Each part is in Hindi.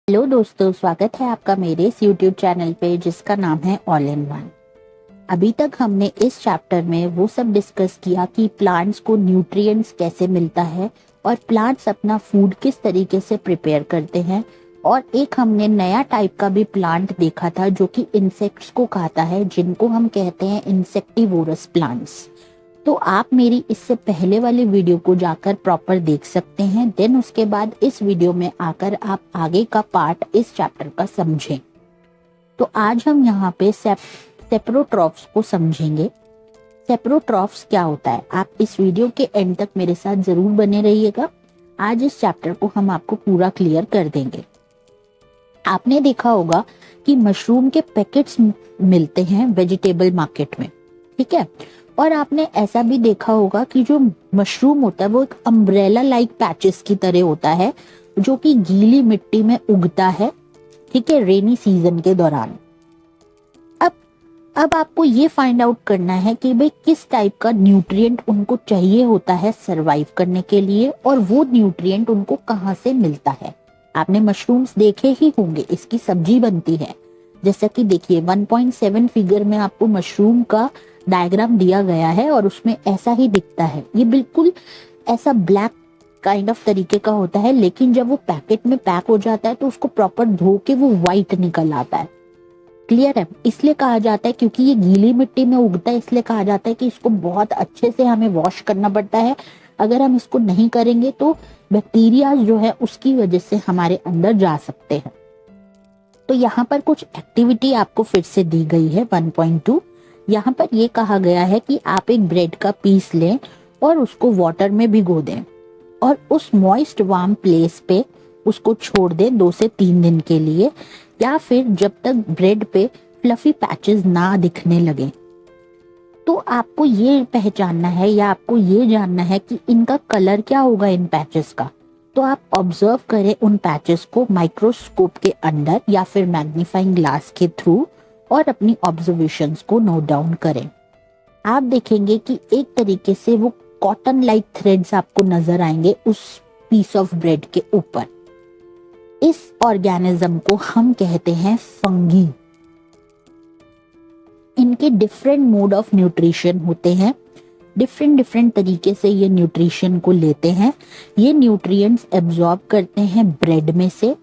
हेलो दोस्तों, स्वागत है आपका मेरे इस YouTube चैनल पे जिसका नाम है ऑल इन वन। अभी तक हमने इस चैप्टर में वो सब डिस्कस किया कि प्लांट्स को न्यूट्रिएंट्स कैसे मिलता है और प्लांट्स अपना फूड किस तरीके से प्रिपेयर करते हैं। और एक हमने नया टाइप का भी प्लांट देखा था जो कि इंसेक्ट्स को खाता है, जिनको हम कहते हैं इंसेक्टिवोरस प्लांट्स। तो आप मेरी इससे पहले वाले वीडियो को जाकर प्रॉपर देख सकते हैं, देन उसके बाद इस वीडियो में आकर आप आगे का पार्ट इस चैप्टर का समझें। तो आज हम यहाँ पे सेप्रोट्रॉफ्स को समझेंगे। सेप्रोट्रॉफ्स क्या होता है, आप इस वीडियो के एंड तक मेरे साथ जरूर बने रहिएगा। आज इस चैप्टर को हम आपको पूरा क्लियर कर देंगे। आपने देखा होगा कि मशरूम के पैकेट्स मिलते हैं वेजिटेबल मार्केट में, ठीक है। और आपने ऐसा भी देखा होगा कि जो मशरूम होता है वो एक अम्ब्रेला लाइक पैचेस की तरह होता है जो कि गीली मिट्टी में उगता है, ठीक है, रेनी सीजन के दौरान। अब आपको ये फाइंड आउट करना है कि भाई किस टाइप का न्यूट्रिएंट उनको चाहिए होता है सरवाइव करने के लिए, और वो न्यूट्रिएंट उनको कहाँ से मिलता है। आपने मशरूम्स देखे ही होंगे, इसकी सब्जी बनती है। जैसा कि देखिए 1.7 फिगर में आपको मशरूम का डायग्राम दिया गया है और उसमें ऐसा ही दिखता है। ये बिल्कुल ऐसा ब्लैक काइंड ऑफ तरीके का होता है, लेकिन जब वो पैकेट में पैक हो जाता है तो उसको प्रॉपर धो के वो व्हाइट निकल आता है। क्लियर है? इसलिए कहा जाता है, क्योंकि ये गीली मिट्टी में उगता है, इसलिए कहा जाता है कि इसको बहुत अच्छे से हमें वॉश करना पड़ता है। अगर हम इसको नहीं करेंगे तो बैक्टीरिया जो है उसकी वजह से हमारे अंदर जा सकते हैं। तो यहाँ पर कुछ एक्टिविटी आपको फिर से दी गई है 1.2। यहाँ पर ये कहा गया है कि आप एक ब्रेड का पीस लें और उसको वाटर में भिगो दें और उस मॉइस्ट वार्म प्लेस पे उसको छोड़ दें 2 से 3 दिन के लिए, या फिर जब तक ब्रेड पे फ्लफी पैचेस ना दिखने लगे। तो आपको ये पहचानना है या आपको ये जानना है कि इनका कलर क्या होगा इन पैचेस का। तो आप ऑब्जर्व करें उन पैचेस को माइक्रोस्कोप के अंदर या फिर मैग्नीफाइंग ग्लास के थ्रू और अपनी ऑब्जर्वेशंस को नोट डाउन करें। आप देखेंगे कि एक तरीके से वो कॉटन लाइक थ्रेड्स आपको नजर आएंगे उस पीस ऑफ ब्रेड के ऊपर। इस ऑर्गेनिज्म को हम कहते हैं फंगी। इनके डिफरेंट मोड ऑफ न्यूट्रिशन होते हैं, डिफरेंट तरीके से ये न्यूट्रिशन को लेते हैं। ये न्यूट्रिएंट्स एब्जॉर्ब करते हैं ब्रेड में से।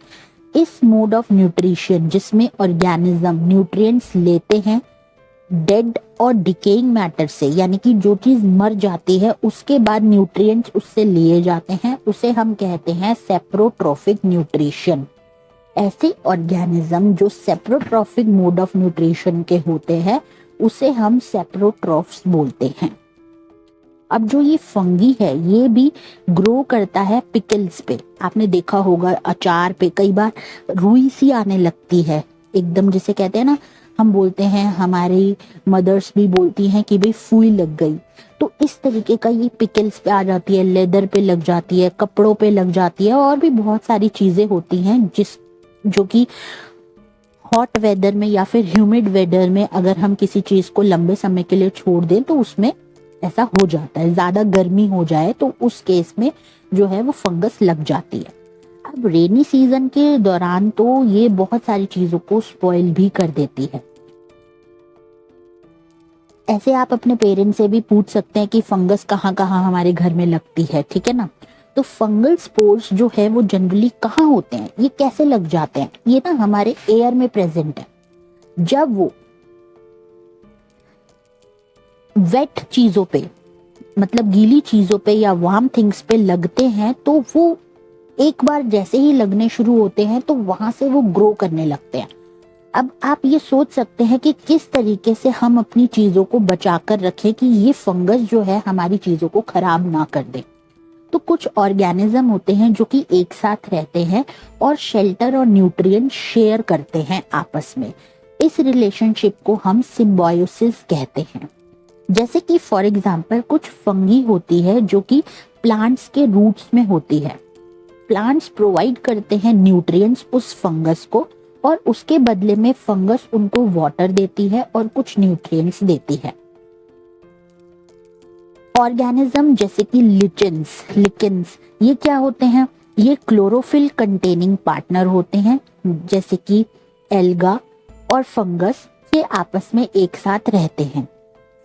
इस मोड ऑफ न्यूट्रिशन जिसमें ऑर्गेनिज्म न्यूट्रिएंट्स लेते हैं डेड और डिकेइंग मैटर से, यानी कि जो चीज मर जाती है उसके बाद न्यूट्रिएंट्स उससे लिए जाते हैं, उसे हम कहते हैं सेप्रोट्रॉफिक न्यूट्रिशन। ऐसे ऑर्गेनिज्म जो सेप्रोट्रॉफिक मोड ऑफ न्यूट्रिशन के होते हैं उसे हम सेप्रोट्रॉफ्स बोलते हैं। अब जो ये फंगी है ये भी ग्रो करता है पिकल्स पे। आपने देखा होगा अचार पे कई बार रुई सी आने लगती है एकदम, जिसे कहते हैं ना, हम बोलते हैं, हमारी मदर्स भी बोलती हैं कि भाई फूई लग गई। तो इस तरीके का ये पिकल्स पे आ जाती है, लेदर पे लग जाती है, कपड़ों पे लग जाती है, और भी बहुत सारी चीजें होती हैं जो कि हॉट वेदर में या फिर ह्यूमिड वेदर में अगर हम किसी चीज को लंबे समय के लिए छोड़ दें तो उसमें ऐसा हो जाता है। ज्यादा गर्मी हो जाए तो उस केस में जो है वो फंगस लग जाती है। अब रेनी सीजन के दौरान तो ये बहुत सारी चीजों को स्पॉइल भी कर देती है। ऐसे आप अपने पेरेंट्स से भी पूछ सकते हैं कि फंगस कहाँ कहाँ हमारे घर में लगती है, ठीक है ना। तो फंगल स्पोर्स जो है वो जनरली कहाँ होते हैं, ये कैसे लग जाते हैं, ये ना हमारे एयर में प्रेजेंट है। जब वो वेट चीजों पे, मतलब गीली चीजों पे या वार्म थिंग्स पे लगते हैं तो वो एक बार जैसे ही लगने शुरू होते हैं तो वहां से वो ग्रो करने लगते हैं। अब आप ये सोच सकते हैं कि किस तरीके से हम अपनी चीजों को बचा कर रखें कि ये फंगस जो है हमारी चीजों को खराब ना कर दे। तो कुछ ऑर्गेनिज्म होते हैं जो कि एक साथ रहते हैं और शेल्टर और न्यूट्रिएंट शेयर करते हैं आपस में। इस रिलेशनशिप को हम सिम्बायोसिस कहते हैं। जैसे कि फॉर एग्जाम्पल कुछ फंगी होती है जो कि प्लांट्स के रूट्स में होती है। प्लांट्स प्रोवाइड करते हैं न्यूट्रिएंट्स उस फंगस को और उसके बदले में फंगस उनको वाटर देती है और कुछ न्यूट्रिएंट्स देती है। ऑर्गेनिज्म जैसे कि लिकेंस ये क्या होते हैं, ये क्लोरोफिल कंटेनिंग पार्टनर होते हैं, जैसे कि एल्गा और फंगस, ये आपस में एक साथ रहते हैं।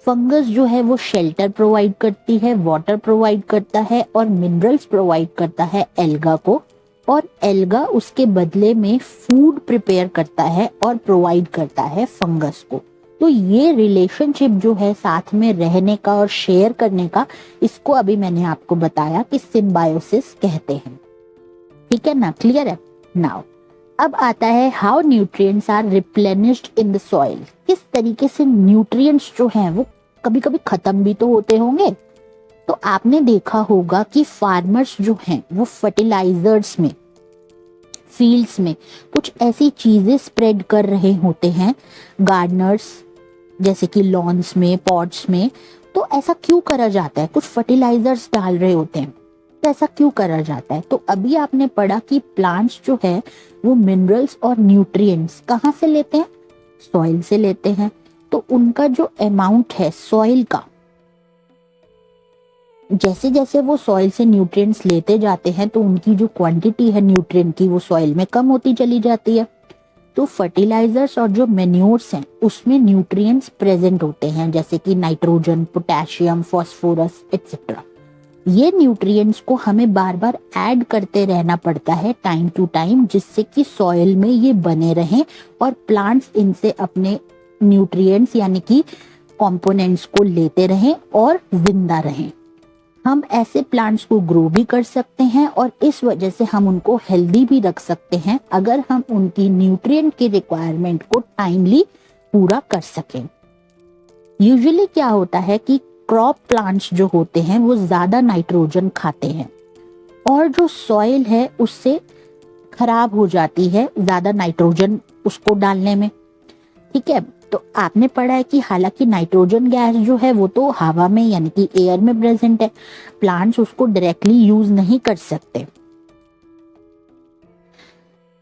फंगस जो है वो शेल्टर प्रोवाइड करती है, वाटर प्रोवाइड करता है और मिनरल्स प्रोवाइड करता है एल्गा को, और एल्गा उसके बदले में फूड प्रिपेयर करता है और प्रोवाइड करता है फंगस को। तो ये रिलेशनशिप जो है साथ में रहने का और शेयर करने का, इसको अभी मैंने आपको बताया कि सिम्बायोसिस कहते हैं। ठीक है ना, क्लियर है? नाउ अब आता है how nutrients are replenished in the soil. किस तरीके से न्यूट्रिएंट्स जो हैं वो कभी कभी खत्म भी तो होते होंगे। तो आपने देखा होगा कि फार्मर्स जो हैं वो फर्टिलाइजर्स में, फील्ड्स में कुछ ऐसी चीजें स्प्रेड कर रहे होते हैं, गार्डनर्स, जैसे कि लॉन्स में, पॉट्स में। तो ऐसा क्यों करा जाता है? कुछ फर्टिलाइजर्स डाल रहे होते हैं, तो ऐसा क्यों करा जाता है? तो अभी आपने पढ़ा कि प्लांट्स जो है वो मिनरल्स और न्यूट्रिएंट्स कहाँ से लेते हैं? सॉइल से लेते हैं। तो उनका जो अमाउंट है सॉइल का, जैसे जैसे वो सॉइल से न्यूट्रिएंट्स लेते जाते हैं तो उनकी जो क्वांटिटी है न्यूट्रिएंट की वो सॉइल में कम होती चली जाती है। तो फर्टिलाइजर्स और जो मेन्योर्स हैं उसमें न्यूट्रिएंट्स प्रेजेंट होते हैं, जैसे कि नाइट्रोजन, पोटेशियम, फास्फोरस एक्सेट्रा। ये न्यूट्रिएंट्स को हमें बार बार ऐड करते रहना पड़ता है टाइम टू टाइम, जिससे कि सॉइल में ये बने रहें और प्लांट्स इनसे अपने न्यूट्रिएंट्स यानी कि कंपोनेंट्स को लेते रहें और जिंदा रहें। हम ऐसे प्लांट्स को ग्रो भी कर सकते हैं और इस वजह से हम उनको हेल्दी भी रख सकते हैं, अगर हम उनकी न्यूट्रिएंट की रिक्वायरमेंट को टाइमली पूरा कर सकें। यूजुअली क्या होता है कि क्रॉप प्लांट्स जो होते हैं वो ज्यादा नाइट्रोजन खाते हैं और जो सॉइल है उससे खराब हो जाती है ज्यादा नाइट्रोजन उसको डालने में। ठीक है, तो आपने पढ़ा है कि हालांकि नाइट्रोजन गैस जो है वो तो हवा में यानी कि एयर में प्रेजेंट है, प्लांट्स उसको डायरेक्टली यूज नहीं कर सकते,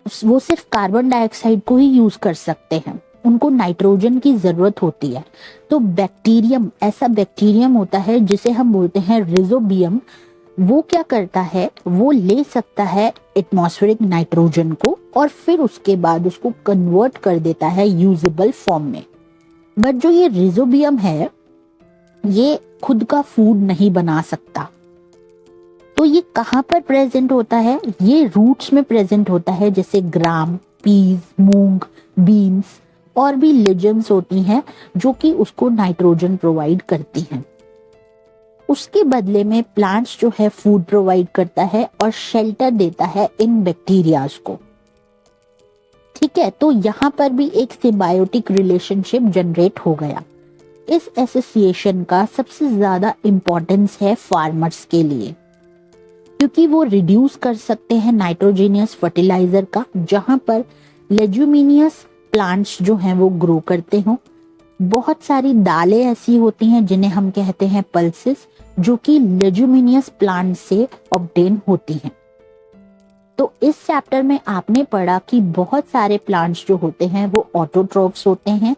वो सिर्फ कार्बन डाइऑक्साइड को ही यूज कर सकते हैं, उनको नाइट्रोजन की जरूरत होती है। तो बैक्टीरियम, ऐसा बैक्टीरियम होता है जिसे हम बोलते हैं रिजोबियम, वो क्या करता है, वो ले सकता है एटमॉस्फेरिक नाइट्रोजन को और फिर उसके बाद उसको कन्वर्ट कर देता है यूजेबल फॉर्म में। बट जो ये रिजोबियम है ये खुद का फूड नहीं बना सकता। तो ये कहाँ पर प्रेजेंट होता है? ये रूट्स में प्रेजेंट होता है, जैसे ग्राम, पीज, मूंग, बीन्स और भी लेजम्स होती हैं जो कि उसको नाइट्रोजन प्रोवाइड करती हैं। उसके बदले में प्लांट्स जो है फूड प्रोवाइड करता है और शेल्टर देता है इन बैक्टीरियाज को। ठीक है, तो यहाँ पर भी एक सिम्बायोटिक रिलेशनशिप जनरेट हो गया। इस एसोसिएशन का सबसे ज्यादा इंपॉर्टेंस है फार्मर्स के लिए, क्योंकि वो रिड्यूस कर सकते हैं नाइट्रोजेनियस फर्टिलाइजर का, जहां पर लेज्यूमिनियस प्लांट्स जो हैं वो ग्रो करते हों। बहुत सारी दालें ऐसी होती हैं जिन्हें हम कहते हैं पल्सेस, जो कि लेज्यूमिनियस प्लांट से ऑब्टेन होती हैं। तो इस चैप्टर में आपने पढ़ा कि बहुत सारे प्लांट्स जो होते हैं वो ऑटोट्रोफ्स होते हैं,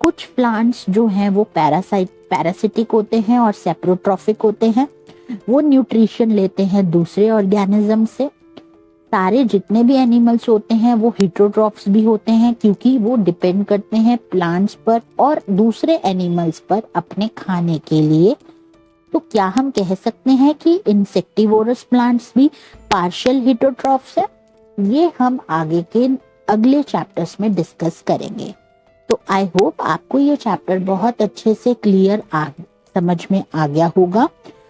कुछ प्लांट्स जो हैं वो पैरासिटिक होते हैं और सेप्रोट्रॉफिक होते हैं, वो न्यूट्रिशन लेते हैं दूसरे ऑर्गेनिज्म से। सारे जितने भी एनिमल्स होते हैं वो हेटेरोट्रॉफ्स भी होते हैं, क्योंकि वो डिपेंड करते हैं प्लांट्स पर और दूसरे एनिमल्स पर अपने खाने के लिए। तो क्या हम कह सकते हैं कि इंसेक्टिवोरस प्लांट्स भी पार्शियल हेटेरोट्रॉफ्स है? ये हम आगे के अगले चैप्टर्स में डिस्कस करेंगे। तो आई होप आपको ये चैप्टर बहुत अच्छे से क्लियर समझ में आ गया होगा।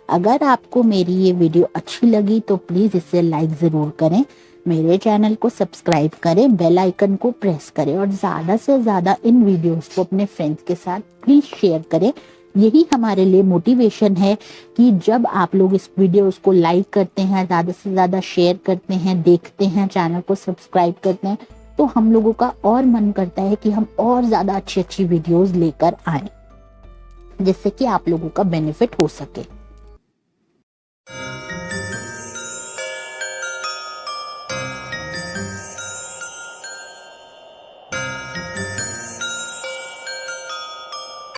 अगर आपको मेरी ये वीडियो अच्छी लगी तो प्लीज इसे लाइक जरूर करें, मेरे चैनल को सब्सक्राइब करें, बेल आइकन को प्रेस करें और ज्यादा से ज्यादा इन वीडियोस को अपने फ्रेंड्स के साथ प्लीज शेयर करें। यही हमारे लिए मोटिवेशन है कि जब आप लोग इस वीडियोस को लाइक करते हैं, ज्यादा से ज्यादा शेयर करते हैं, देखते हैं, चैनल को सब्सक्राइब करते हैं, तो हम लोगों का और मन करता है कि हम और ज्यादा अच्छी अच्छी वीडियोस लेकर आए, जिससे कि आप लोगों का बेनिफिट हो सके।